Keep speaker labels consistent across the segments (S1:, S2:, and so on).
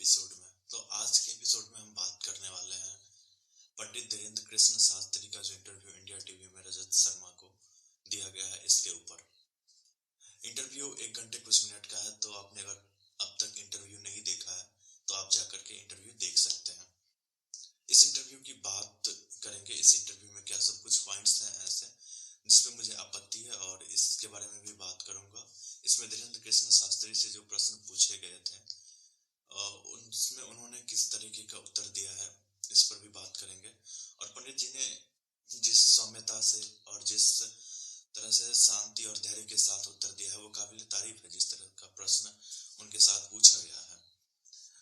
S1: Episode में। तो आज के एपिसोड में हम बात करने वाले हैं पंडित धीरेन्द्र कृष्ण शास्त्री का जो इंटरव्यू इंडिया टीवी में रजत शर्मा को दिया गया है इसके ऊपर। इंटरव्यू 1 घंटे कुछ मिनट का है, तो आपने अगर अब तक इंटरव्यू नहीं देखा है तो आप जाकर के इंटरव्यू देख सकते हैं। इस इंटरव्यू की बात करेंगे, इस इंटरव्यू में क्या सब कुछ पॉइंट्स हैं ऐसे जिसपे मुझे आपत्ति है, और इसके बारे में भी बात करूंगा। इसमें धीरेन्द्र कृष्ण शास्त्री से जो प्रश्न पूछे गए थे उनमें उन्होंने किस तरीके का उत्तर दिया है, इस पर भी बात करेंगे। और पंडित जी ने जिस सौम्यता से और जिस तरह से शांति और धैर्य के साथ उत्तर दिया है वो काबिल तारीफ है। जिस तरह का प्रश्न उनके साथ पूछा गया है।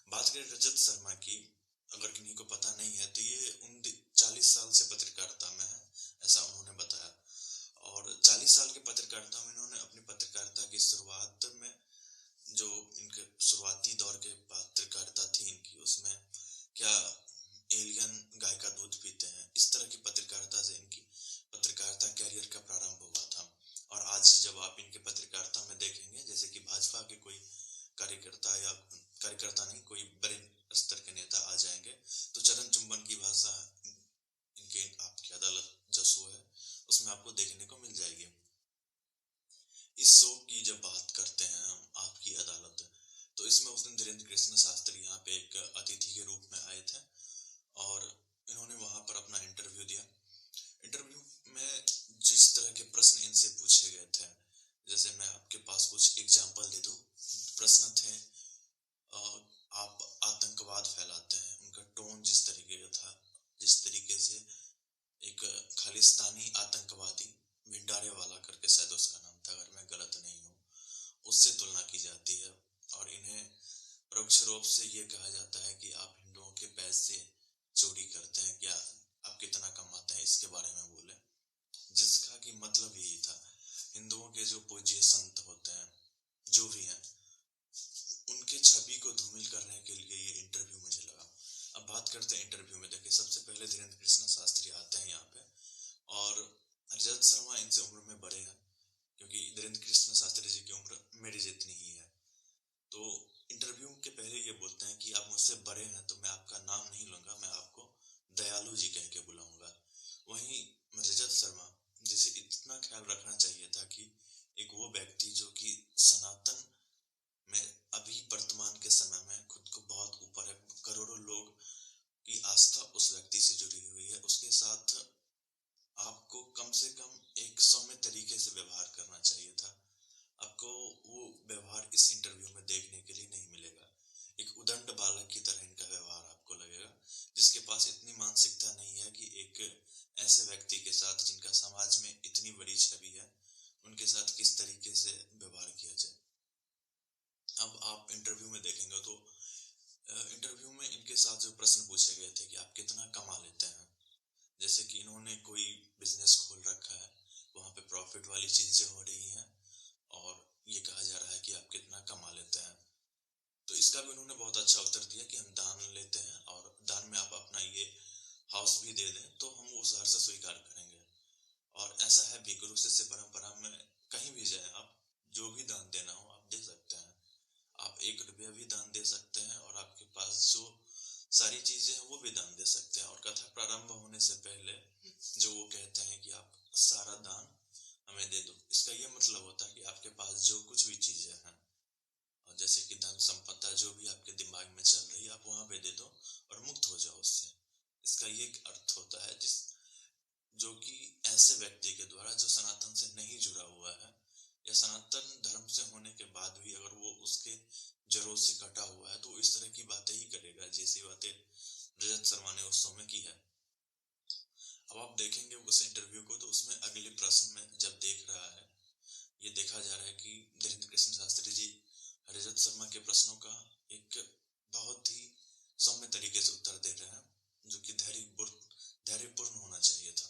S1: बात करें रजत शर्मा की, अगर किन्हीं को पता नहीं है तो ये 40 साल से पत्रकारिता में है, ऐसा उन्होंने बताया। और 40 साल के पत्रकारिता में इन्होंने अपनी पत्रकारिता की शुरुआत में जो इनके शुरुआती दौर के पत्रकारिता थी इनकी, उसमें क्या एलियन गाय का दूध पीते हैं, इस तरह की पत्रकारिता से इनकी पत्रकारिता कैरियर का प्रारंभ हुआ था। और आज जब आप इनके पत्रकारिता में देखेंगे, जैसे कि भाजपा के कोई कार्यकर्ता या कार्यकर्ता नहीं, कोई बड़े स्तर के नेता आ जाएंगे तो चरण चुंबन की भाषा इनके आपकी अदालत जो शो है उसमें आपको देखने को मिल जाएगी। इस शो की जब बात करते हैं हम आपकी अदालत, तो इसमें उस दिन धीरेन्द्र कृष्ण शास्त्री यहाँ पे एक अतिथि के रूप में आए थे और इन्होंने वहां पर अपना इंटरव्यू दिया। इंटरव्यू में जिस तरह के प्रश्न इनसे पूछे गए थे, जैसे मैं आपके पास कुछ एग्जाम्पल दे दूं। प्रश्न थे आप आतंकवाद फैलाते हैं, उनका टोन जिस तरीके का था, जिस तरीके से एक खालिस्तानी आतंकवादी भिंडारे वाला करके शायद उसका नाम था, अगर मैं गलत नहीं हूँ, उससे तुलना की जाती है। और इन्हें परोक्ष रूप से ये कहा जाता है कि आप हिंदुओं के पैसे चोरी करते हैं, क्या आप कितना कमाते हैं, इसके बारे में बोले, जिसका कि मतलब यही था हिंदुओं के जो पूज्य संत होते हैं जो भी हैं उनके छवि को धूमिल करने के लिए ये इंटरव्यू मुझे लगा। अब बात करते हैं इंटरव्यू में। देखिए, सबसे पहले धीरेन्द्र कृष्ण शास्त्री आते हैं यहाँ पे और रजत शर्मा इनसे उम्र में बड़े हैं, क्योंकि धीरेन्द्र कृष्ण शास्त्री जी की उम्र मेरी जितनी ही है। तो इंटरव्यू के पहले ये बोलते हैं कि आप मुझसे बड़े हैं तो मैं आपका नाम नहीं लूंगा, मैं आपको दयालु जी कह के बुलाऊंगा। वहीं रजत शर्मा जिसे इतना ख्याल रखना चाहिए था कि एक वो व्यक्ति जो कि सनातन में अभी वर्तमान के समय में खुद को बहुत ऊपर है, करोड़ों लोग की आस्था उस व्यक्ति से जुड़ी हुई है, उसके साथ आपको कम से कम एक सौम्य तरीके से व्यवहार करना चाहिए था। आपको वो व्यवहार इस इंटरव्यू में देखने के लिए नहीं मिलेगा। एक उदंड बालक की तरह इनका व्यवहार आपको लगेगा, जिसके पास इतनी मानसिकता नहीं है कि एक ऐसे व्यक्ति के साथ जिनका समाज में इतनी बड़ी छवि है उनके साथ किस तरीके से व्यवहार किया जाए। अब आप इंटरव्यू में देखेंगे तो इंटरव्यू में इनके साथ जो प्रश्न पूछे गए थे कि आप कितना कमा लेते हैं, जैसे कि इन्होंने कोई बिजनेस खोल रखा है, वहां पे प्रॉफिट वाली चीजें हो रही हैं और ये कहा जा रहा है कि आप कितना कमा लेते हैं। तो इसका भी उन्होंने बहुत अच्छा उत्तर दिया कि हम दान लेते हैं और दान में आप अपना ये हाउस भी दे दें तो हम वो सहर्ष स्वीकार करेंगे। और ऐसा है भी, गुरु शिष्य परंपरा में कहीं भी जाए आप, जो भी दान देना हो आप दे सकते हैं। आप 1 रुपया भी दान दे सकते हैं और आपके पास जो सारी चीजें हैं वो भी दान दे सकते हैं। और कथा प्रारंभ होने से पहले जो वो कहते हैं कि आप सारा दान हमें दे दो, इसका ये मतलब होता है कि आपके पास जो कुछ भी चीजें हैं, और जैसे कि धन संपदा जो भी आपके दिमाग में चल रही है, आप वहां पे दे दो और मुक्त हो जाओ उससे। इसका ये अर्थ होता है जिस जो कि ऐसे व्यक्ति के द्वारा जो सनातन से नहीं जुड़ा हुआ है या सनातन धर्म से होने के बाद भी अगर वो उसके जड़ों से कटा हुआ है तो इस तरह की बातें ही करेगा जैसी बातें रजत शर्मा ने उस समय की है। अब आप देखेंगे उस इंटरव्यू को तो उसमें अगले प्रश्न में जब देख रहा है, ये देखा जा रहा है कि धीरेन्द्र कृष्ण शास्त्री जी रजत शर्मा के प्रश्नों का एक बहुत ही सौम्य तरीके से उत्तर दे रहे हैं, जो कि धैर्यपूर्ण होना चाहिए था,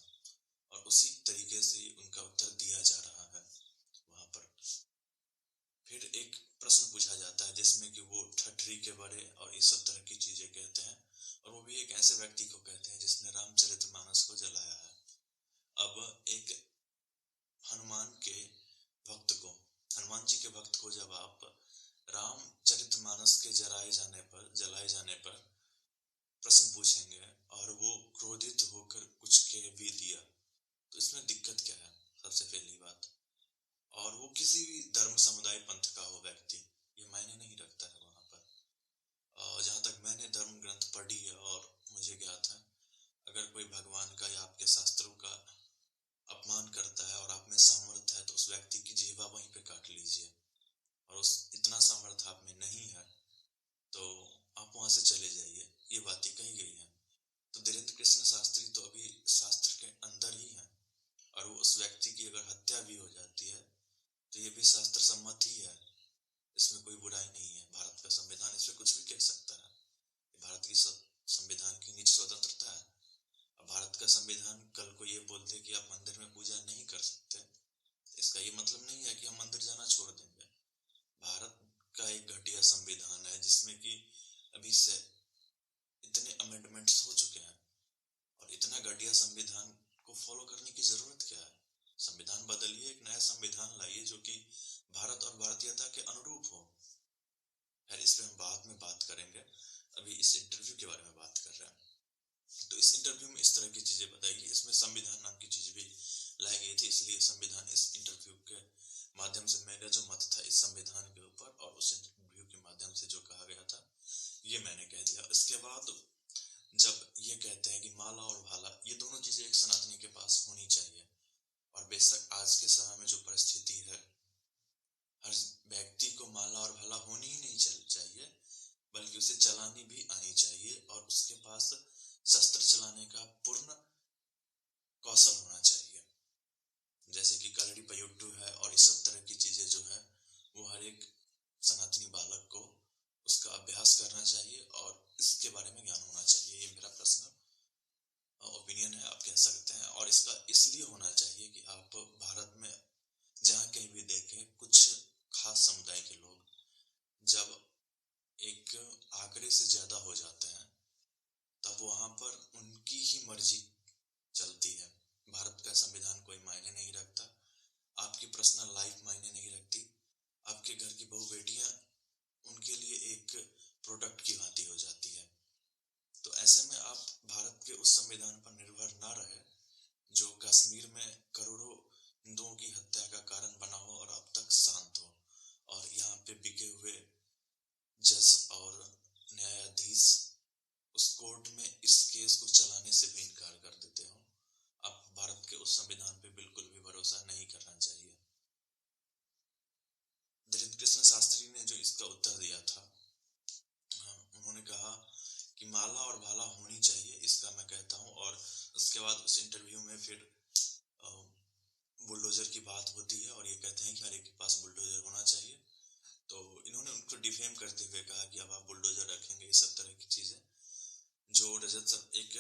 S1: और उसी तरीके से उनका उत्तर दिया जा रहा है वहां पर। फिर एक प्रश्न पूछा जाता है जिसमें कि वो ठठरी के बड़े और इस सब तरह की चीजें कहते हैं, और वो भी एक ऐसे व्यक्ति को कहते हैं जिसने रामचरितमानस को जलाया है। अब एक हनुमान जी के भक्त को जब आप रामचरितमानस मांस के जलाए जाने पर प्रश्न पूछेंगे और वो क्रोधित होकर कुछ कह भी दिया, तो इसमें दिक्कत क्या है? सबसे पहली बात। और वो किसी भी धर्म समुदाय पंथ का हो व्यक्ति, ये मायने नहीं रखता है वहां पर। जहां तक मैंने धर्म ग्रंथ पढ़ी है और मुझे ज्ञात है, अगर कोई भगवान का या आपके शास्त्रों का अपमान करता है और आप में सामर्थ्य है तो उस व्यक्ति की जीवा वहीं पे काट लीजिए, और उस इतना सामर्थ्य आप में नहीं है तो आप वहां से चले जाइए, ये बातें कही गई है। तो धीरेन्द्र कृष्ण शास्त्री तो अभी शास्त्र के अंदर ही है, और वो उस व्यक्ति की अगर हत्या भी हो जाती है तो ये भी शास्त्र सम्मत ही है, इसमें कोई बुराई नहीं है। भारत का संविधान इसमें कुछ भी कह सकता है, भारत की संविधान की निजी स्वतंत्रता है। अब भारत का संविधान कल को ये बोलते कि आप मंदिर में पूजा नहीं कर सकते, इसका ये मतलब नहीं है कि हम मंदिर जाना छोड़ देंगे। भारत का एक घटिया संविधान है जिसमें कि अभी से इतने अमेंडमेंट्स हो चुके हैं, और इतना घटिया संविधान को फॉलो करने की जरूरत क्या है? संविधान बदलिए, एक नया संविधान लाइए जो कि भारत और भारतीयता के अनुरूप हो। खैर, इस पे हम बाद में बात करेंगे, अभी इस इंटरव्यू के बारे में बात कर रहे हैं। तो इस इंटरव्यू में इस तरह की चीजें बताई गई, इसमें संविधान नाम की चीज भी लाई गई थी, इसलिए संविधान इस इंटरव्यू के माध्यम से मेरा जो मत था इस संविधान के ऊपर और उस इंटरव्यू के माध्यम से जो कहा गया था ये मैंने कह दिया। इसके बाद जब ये कहते हैं कि माला और भाला, ये दोनों चीजें एक सनातनी के पास होनी चाहिए, और बेशक आज के समय में जो परिस्थिति है, हर व्यक्ति को माला और भाला होनी ही नहीं चाहिए, बल्कि उसे चलानी भी आनी चाहिए और उसके पास शस्त्र चलाने का पूर्ण कौशल होना चाहिए। जैसे कि कलड़ी पयुट्टू है और इस सब तरह की चीजें जो है वो हर एक सनातनी बालक को उसका अभ्यास करना चाहिए और इसके बारे में ज्ञान होना चाहिए। ये मेरा पर्सनल ओपिनियन है, आप कह सकते हैं। और इसका इसलिए होना चाहिए कि आप भारत में जहाँ कहीं भी देखें, कुछ खास समुदाय के लोग जब एक आंकड़े से ज्यादा हो जाते हैं तब वहां पर उनकी ही मर्जी चलती है। भारत का संविधान कोई मायने नहीं रखता, आपकी पर्सनल लाइफ मायने नहीं रखती, आपके घर की बहू बेटियां उनके लिए एक प्रोडक्ट की भांति हो जाती है। तो ऐसे में आप भारत के उस संविधान पर निर्भर ना रहे जो कश्मीर में करोड़ों हिंदुओं की हत्या का कारण बना हो और अब तक शांत हो, और यहाँ पे बिके हुए जज और न्यायाधीश उस कोर्ट में इस केस को चलाने से भी इनकार कर देते हो। अब भारत के उस संविधान पे बिल्कुल भी भरोसा नहीं करना चाहिए। धीरेन्द्र कृष्ण शास्त्री ने जो इसका उत्तर दिया था, उन्होंने कहा कि माला और भाला होनी चाहिए, इसका मैं कहता हूँ। और उसके बाद उस इंटरव्यू में फिर बुलडोजर की बात होती है और ये कहते हैं कि हर एक के पास बुलडोजर होना चाहिए। तो इन्होंने उनको डिफेम करते हुए कहा कि अब आप बुलडोजर रखेंगे, ये सब तरह की चीजें जो रजत सर एक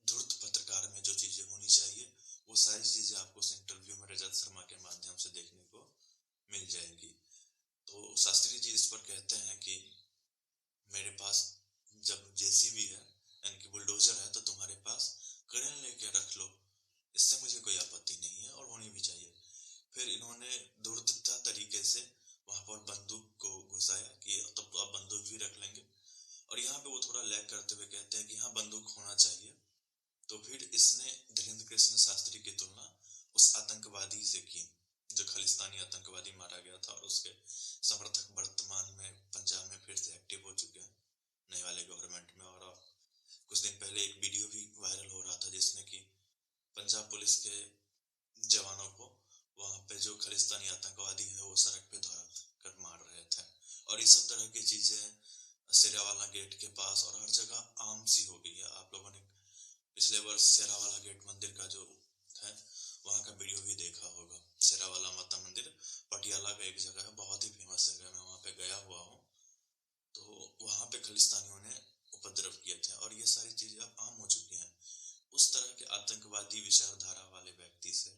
S1: धूर्त पत्रकार में जो चीजें होनी चाहिए वो सारी चीजें आपको उस इंटरव्यू में रजत शर्मा के माध्यम से देखने को मिल जाएंगी। तो शास्त्री जी इस पर कहते हैं कि मेरे पास जब जेसीबी है यानी कि बुलडोजर है तो तुम्हारे पास क्रेन लेके रख लो, इससे मुझे कोई आपत्ति नहीं है और होनी भी चाहिए। फिर इन्होंने धूर्तता तरीके से वहां पर बंदूक को घुसाया कि तब तो आप बंदूक भी रख लेंगे, और यहाँ पे वो थोड़ा लैग करते हुए कहते हैं कि हाँ बंदूक होना चाहिए। तो फिर इसने धीरेन्द्र कृष्ण शास्त्री की तुलना उस आतंकवादी से की जो खालिस्तानी आतंकवादी मारा गया था, और उसके समर्थक वर्तमान में पंजाब में फिर से एक्टिव हो चुके हैं नए वाले गवर्नमेंट में। और कुछ दिन पहले एक वीडियो भी वायरल हो रहा था जिसमें कि पंजाब पुलिस के जवानों को वहां पे जो खालिस्तानी आतंकवादी है वो सड़क पे दौड़ा कर मार रहे थे। और इस सब तरह की चीजें शेरावाला गेट के पास और हर जगह आम सी हो गई है। आप लोगों ने पिछले वर्ष शेरावाला गेट मंदिर का जो है वहां का वीडियो भी देखा होगा। शेरावाला माता मंदिर पटियाला का एक जगह है, बहुत ही फेमस जगह है, मैं वहां पे गया हुआ हूँ। तो वहां पे खालिस्तानियों ने उपद्रव किए थे और ये सारी चीजें अब आम हो चुकी हैं। उस तरह के आतंकवादी विचारधारा वाले व्यक्ति से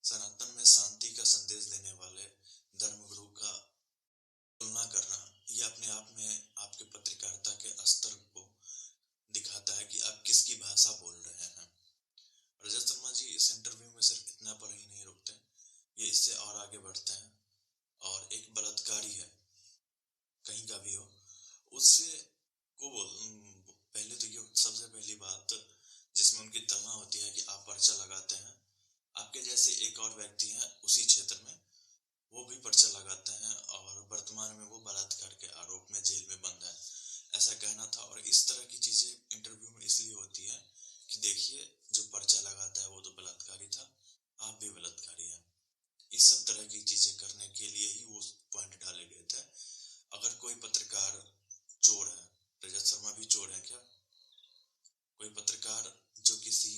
S1: सनातन में शांति का संदेश देने वाले धर्मगुरु का तुलना करना, यह अपने आप में आपके पत्रकारिता के स्तर को दिखाता है कि आप किसकी भाषा बोल रहे हैं। रजत शर्मा जी इस इंटरव्यू में सिर्फ इतना पर ही नहीं रुकते, ये इससे और आगे बढ़ते हैं और एक बलात्कारी है, कहीं का भी होती है कि आप पर्चा लगाते हैं, आपके जैसे एक और व्यक्ति हैं उसी क्षेत्र में, वो भी पर्चा लगाते हैं और वर्तमान में वो बलात्कार के आरोप में जेल में बंद है, ऐसा कहना था। और इस तरह की चीजें इंटरव्यू में इसलिए होती है कि देखिए, जो पर्चा लगाता है वो तो बलात्कारी था, आप भी बलात्कारी हैं। इस सब तरह की चीजें करने के लिए ही वो पॉइंट डाले गए थे। अगर कोई पत्रकार चोर है, रजत शर्मा भी चोर है क्या? कोई पत्रकार जो किसी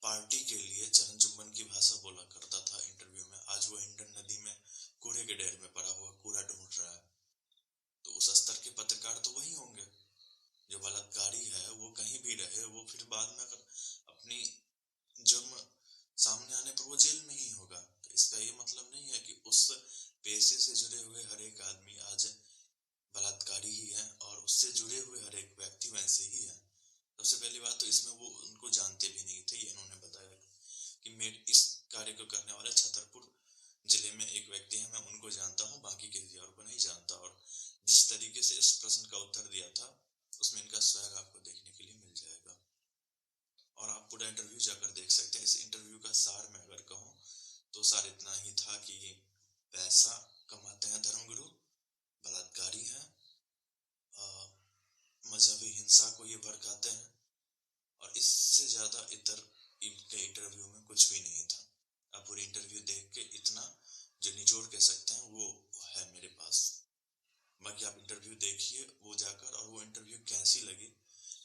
S1: पार्टी के लिए चरण चुंबन की भाषा बोला करता था इंटरव्यू में, आज वो हिंडन नदी में कूड़े के ढेर में पड़ा हुआ कूड़ा ढूंढ रहा है। तो उस स्तर के पत्रकार तो वही होंगे। जो बलात्कारी है वो कहीं भी रहे, वो फिर बाद में अगर अपनी जुर्म सामने आने पर वो जेल में ही होगा। तो इसका ये मतलब नहीं है कि उस पेशे से जुड़े हुए हर एक आदमी आज बलात्कारी ही है और उससे जुड़े हुए हर एक व्यक्ति वैसे ही है। सबसे पहली बात तो इसमें वो उनको जानते भी नहीं थे। ये इन्होंने बताया कि मेरे इस कार्य को करने वाले छतरपुर जिले में एक व्यक्ति है, मैं उनको जानता हूँ, बाकी किसी और को नहीं जानता। और जिस तरीके से इस प्रश्न का उत्तर दिया था उसमें इनका स्वैग आपको देखने के लिए मिल जाएगा और आप पूरा इंटरव्यू जाकर देख सकते हैं। इस इंटरव्यू का सार मैं अगर कहूँ तो सार इतना ही था कि पैसा कमाते हैं धर्मगुरु, बलात्कारी हैं, मजहबी हिंसा को ये भड़काते हैं, और इससे ज्यादा इतर इनके इंटरव्यू में कुछ भी नहीं था। आप पूरी इंटरव्यू देख के इतना जो निचोड़ कह सकते हैं वो है मेरे पास। बाकी आप इंटरव्यू देखिए वो जाकर, और वो इंटरव्यू कैसी लगी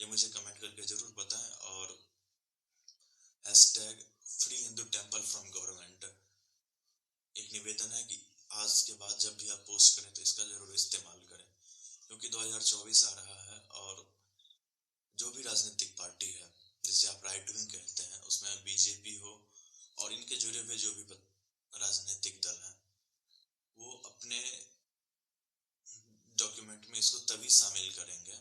S1: ये मुझे कमेंट करके जरूर बताएं। और hashtag free Hindu temple from government, एक निवेदन है कि आज के बाद जब भी आप पोस्ट करें तो इसका जरूर इस्तेमाल करें, क्योंकि 2024 आ रहा है और जो भी राजनीतिक पार्टी है जिसे आप राइट विंग कहते हैं, उसमें बीजेपी हो और इनके जुड़े हुए जो भी राजनीतिक दल हैं, वो अपने डॉक्यूमेंट में इसको तभी शामिल करेंगे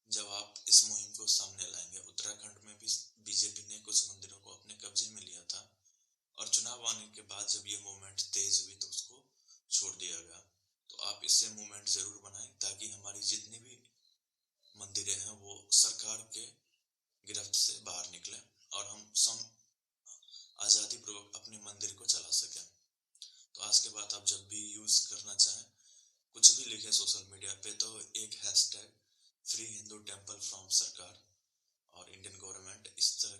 S1: जब आप इस मुहिम को सामने लाएंगे। उत्तराखंड में भी बीजेपी ने कुछ मंदिरों को अपने कब्जे में लिया था और चुनाव आने के बाद जब ये मूवमेंट तेज हुई तो उसको छोड़ दिया गया। तो आप इससे मूवमेंट जरूर बनाएं ताकि हमारी जितनी भी मंदिरें हैं वो सरकार के गिरफ्त से बाहर निकले और हम आजादी पूर्वक अपने मंदिर को चला सकें। तो आज के बाद आप जब भी यूज करना चाहें, कुछ भी लिखे सोशल मीडिया पे, तो एक hashtag free Hindu temple from सरकार और इंडियन गवर्नमेंट, इस तरह